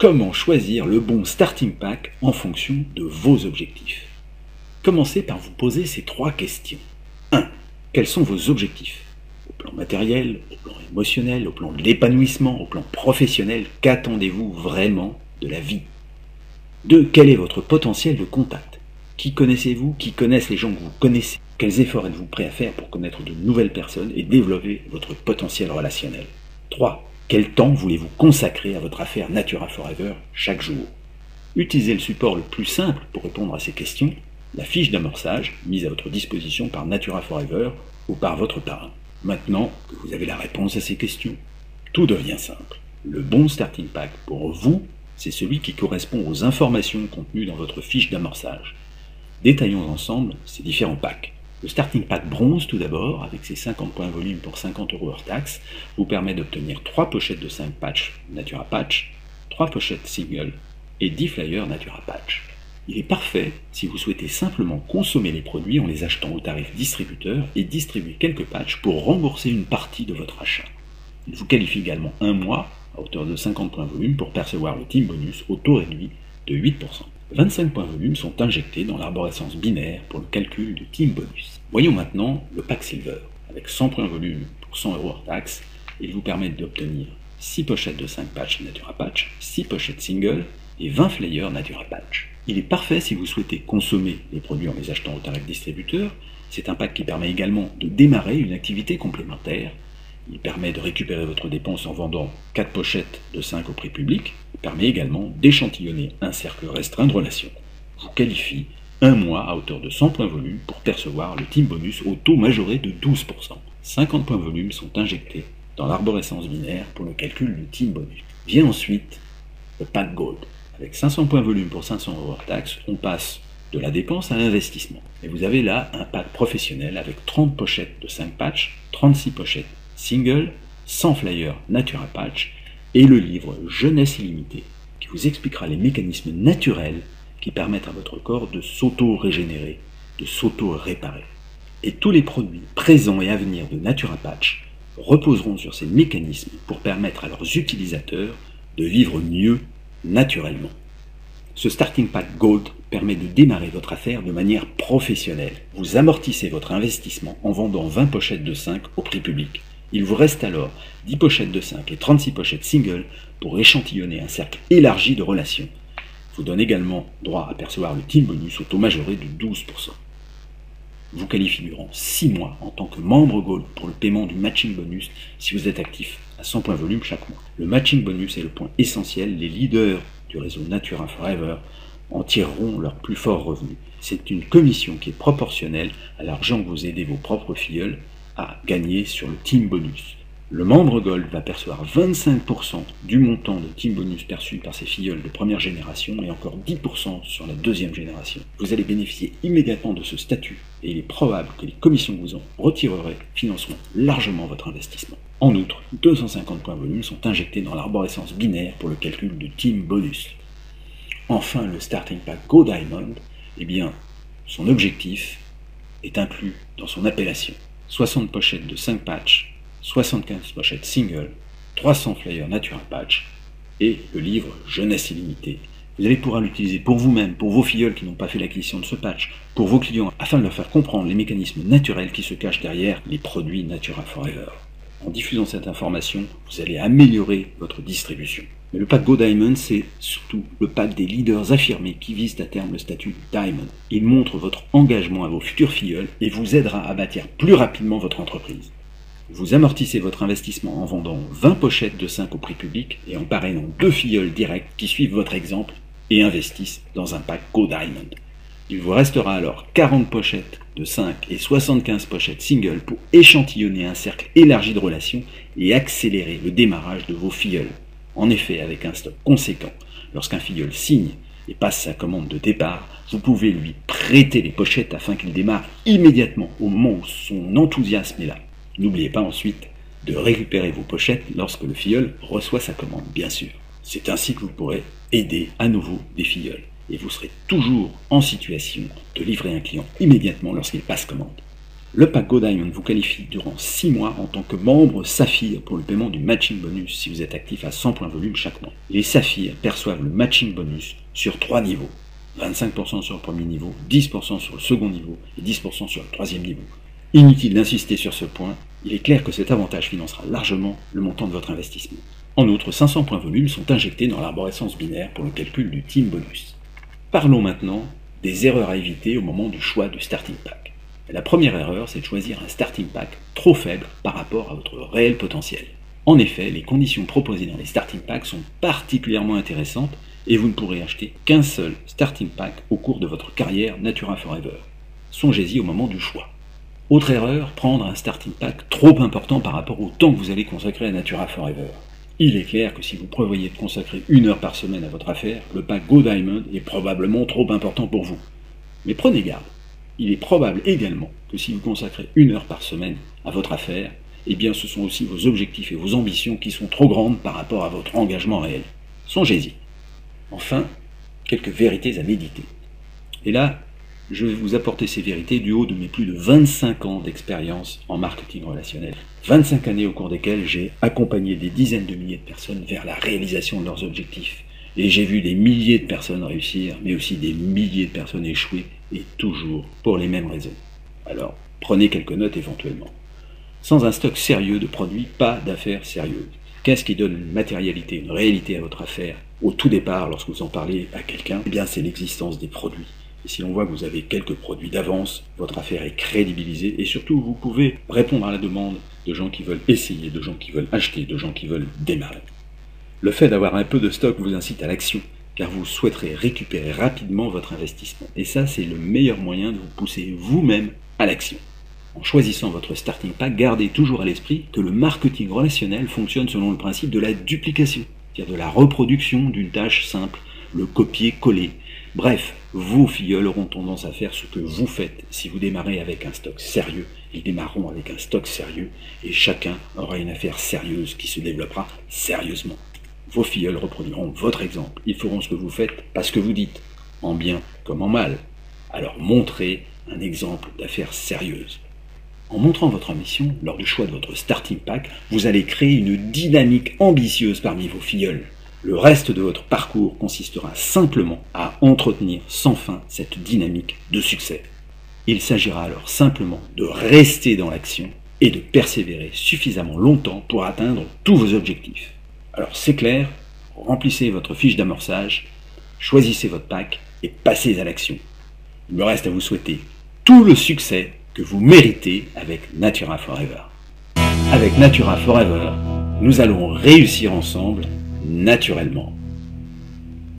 Comment choisir le bon starting pack en fonction de vos objectifs? Commencez par vous poser ces 3 questions. 1. Quels sont vos objectifs? Au plan matériel, au plan émotionnel, au plan de l'épanouissement, au plan professionnel, qu'attendez-vous vraiment de la vie? 2. Quel est votre potentiel de contact? Qui connaissez-vous? Qui connaissent les gens que vous connaissez? Quels efforts êtes-vous prêt à faire pour connaître de nouvelles personnes et développer votre potentiel relationnel? 3. Quel temps voulez-vous consacrer à votre affaire Natura Forever chaque jour? Utilisez le support le plus simple pour répondre à ces questions, la fiche d'amorçage mise à votre disposition par Natura Forever ou par votre parrain. Maintenant que vous avez la réponse à ces questions, tout devient simple. Le bon starting pack pour vous, c'est celui qui correspond aux informations contenues dans votre fiche d'amorçage. Détaillons ensemble ces différents packs. Le starting pack bronze tout d'abord, avec ses 50 points volume pour 50 € hors taxe, vous permet d'obtenir 3 pochettes de 5 patchs Natura Patch, 3 pochettes single et 10 flyers Natura Patch. Il est parfait si vous souhaitez simplement consommer les produits en les achetant au tarif distributeur et distribuer quelques patchs pour rembourser une partie de votre achat. Il vous qualifie également un mois à hauteur de 50 points volume pour percevoir le team bonus au taux réduit de 8%. 25 points volume sont injectés dans l'arborescence binaire pour le calcul du team bonus. Voyons maintenant le pack silver. Avec 100 points volume pour 100 € hors taxe, il vous permet d'obtenir 6 pochettes de 5 patchs Natura Patch, 6 pochettes single et 20 flyers Natura Patch. Il est parfait si vous souhaitez consommer les produits en les achetant au tarif distributeur. C'est un pack qui permet également de démarrer une activité complémentaire. Il permet de récupérer votre dépense en vendant 4 pochettes de 5 au prix public. Il permet également d'échantillonner un cercle restreint de relations. Vous qualifie un mois à hauteur de 100 points volume pour percevoir le team bonus au taux majoré de 12%. 50 points volume sont injectés dans l'arborescence binaire pour le calcul du team bonus. Vient ensuite le pack gold. Avec 500 points volume pour 500 € hors taxe, on passe de la dépense à l'investissement. Et vous avez là un pack professionnel avec 30 pochettes de 5 patchs, 36 pochettes single, 100 flyers Natura Patch et le livre Jeunesse illimitée qui vous expliquera les mécanismes naturels qui permettent à votre corps de s'auto-régénérer, de s'auto-réparer. Et tous les produits présents et à venir de Natura Patch reposeront sur ces mécanismes pour permettre à leurs utilisateurs de vivre mieux naturellement. Ce starting pack Gold permet de démarrer votre affaire de manière professionnelle. Vous amortissez votre investissement en vendant 20 pochettes de 5 au prix public. Il vous reste alors 10 pochettes de 5 et 36 pochettes single pour échantillonner un cercle élargi de relations. Vous donne également droit à percevoir le team bonus au taux majoré de 12%. Vous qualifiez durant 6 mois en tant que membre Gold pour le paiement du matching bonus si vous êtes actif à 100 points volume chaque mois. Le matching bonus est le point essentiel. Les leaders du réseau Natura Forever en tireront leur plus fort revenu. C'est une commission qui est proportionnelle à l'argent que vous aidez vos propres filleuls à gagner sur le team bonus. Le membre Gold va percevoir 25% du montant de team bonus perçu par ses filleuls de première génération et encore 10% sur la deuxième génération. Vous allez bénéficier immédiatement de ce statut et il est probable que les commissions que vous en retirerez financeront largement votre investissement. En outre, 250 points volume sont injectés dans l'arborescence binaire pour le calcul du team bonus. Enfin, le starting pack Go Diamond, eh bien, son objectif est inclus dans son appellation. 60 pochettes de 5 patchs, 75 pochettes single, 300 flyers Natura Patch et le livre Jeunesse illimitée. Vous allez pouvoir l'utiliser pour vous-même, pour vos filleuls qui n'ont pas fait l'acquisition de ce patch, pour vos clients, afin de leur faire comprendre les mécanismes naturels qui se cachent derrière les produits Natura Forever. En diffusant cette information, vous allez améliorer votre distribution. Mais le pack Go Diamond, c'est surtout le pack des leaders affirmés qui visent à terme le statut Diamond. Il montre votre engagement à vos futurs filleuls et vous aidera à bâtir plus rapidement votre entreprise. Vous amortissez votre investissement en vendant 20 pochettes de 5 au prix public et en parrainant 2 filleuls directs qui suivent votre exemple et investissent dans un pack Go Diamond. Il vous restera alors 40 pochettes de 5 et 75 pochettes single pour échantillonner un cercle élargi de relations et accélérer le démarrage de vos filleuls. En effet, avec un stock conséquent, lorsqu'un filleul signe et passe sa commande de départ, vous pouvez lui prêter les pochettes afin qu'il démarre immédiatement au moment où son enthousiasme est là. N'oubliez pas ensuite de récupérer vos pochettes lorsque le filleul reçoit sa commande, bien sûr. C'est ainsi que vous pourrez aider à nouveau des filleuls et vous serez toujours en situation de livrer un client immédiatement lorsqu'il passe commande. Le pack Go Diamond vous qualifie durant 6 mois en tant que membre Saphir pour le paiement du matching bonus si vous êtes actif à 100 points volume chaque mois. Les Saphirs perçoivent le matching bonus sur 3 niveaux. 25% sur le premier niveau, 10% sur le second niveau et 10% sur le troisième niveau. Inutile d'insister sur ce point, il est clair que cet avantage financera largement le montant de votre investissement. En outre, 500 points volume sont injectés dans l'arborescence binaire pour le calcul du team bonus. Parlons maintenant des erreurs à éviter au moment du choix du starting pack. La première erreur, c'est de choisir un starting pack trop faible par rapport à votre réel potentiel. En effet, les conditions proposées dans les starting packs sont particulièrement intéressantes et vous ne pourrez acheter qu'un seul starting pack au cours de votre carrière Natura Forever. Songez-y au moment du choix. Autre erreur, prendre un starting pack trop important par rapport au temps que vous allez consacrer à Natura Forever. Il est clair que si vous prévoyez de consacrer 1 heure par semaine à votre affaire, le pack Go Diamond est probablement trop important pour vous. Mais prenez garde, il est probable également que si vous consacrez 1 heure par semaine à votre affaire, eh bien ce sont aussi vos objectifs et vos ambitions qui sont trop grandes par rapport à votre engagement réel. Songez-y. Enfin, quelques vérités à méditer. Et là, je vais vous apporter ces vérités du haut de mes plus de 25 ans d'expérience en marketing relationnel. 25 années au cours desquelles j'ai accompagné des dizaines de milliers de personnes vers la réalisation de leurs objectifs. Et j'ai vu des milliers de personnes réussir, mais aussi des milliers de personnes échouer, et toujours pour les mêmes raisons. Alors, prenez quelques notes éventuellement. Sans un stock sérieux de produits, pas d'affaires sérieuses. Qu'est-ce qui donne une matérialité, une réalité à votre affaire au tout départ lorsque vous en parlez à quelqu'un? Eh bien, c'est l'existence des produits. Et si l'on voit que vous avez quelques produits d'avance, votre affaire est crédibilisée et surtout vous pouvez répondre à la demande de gens qui veulent essayer, de gens qui veulent acheter, de gens qui veulent démarrer. Le fait d'avoir un peu de stock vous incite à l'action, car vous souhaiterez récupérer rapidement votre investissement. Et ça, c'est le meilleur moyen de vous pousser vous-même à l'action. En choisissant votre starting pack, gardez toujours à l'esprit que le marketing relationnel fonctionne selon le principe de la duplication, c'est-à-dire de la reproduction d'une tâche simple, le copier-coller. Bref, vos filleuls auront tendance à faire ce que vous faites. Si vous démarrez avec un stock sérieux, ils démarreront avec un stock sérieux et chacun aura une affaire sérieuse qui se développera sérieusement. Vos filleuls reproduiront votre exemple. Ils feront ce que vous faites parce que vous dites, en bien comme en mal. Alors montrez un exemple d'affaires sérieuses. En montrant votre mission, lors du choix de votre starting pack, vous allez créer une dynamique ambitieuse parmi vos filleuls. Le reste de votre parcours consistera simplement à entretenir sans fin cette dynamique de succès. Il s'agira alors simplement de rester dans l'action et de persévérer suffisamment longtemps pour atteindre tous vos objectifs. Alors c'est clair, remplissez votre fiche d'amorçage, choisissez votre pack et passez à l'action. Il me reste à vous souhaiter tout le succès que vous méritez avec Natura Forever. Avec Natura Forever, nous allons réussir ensemble naturellement.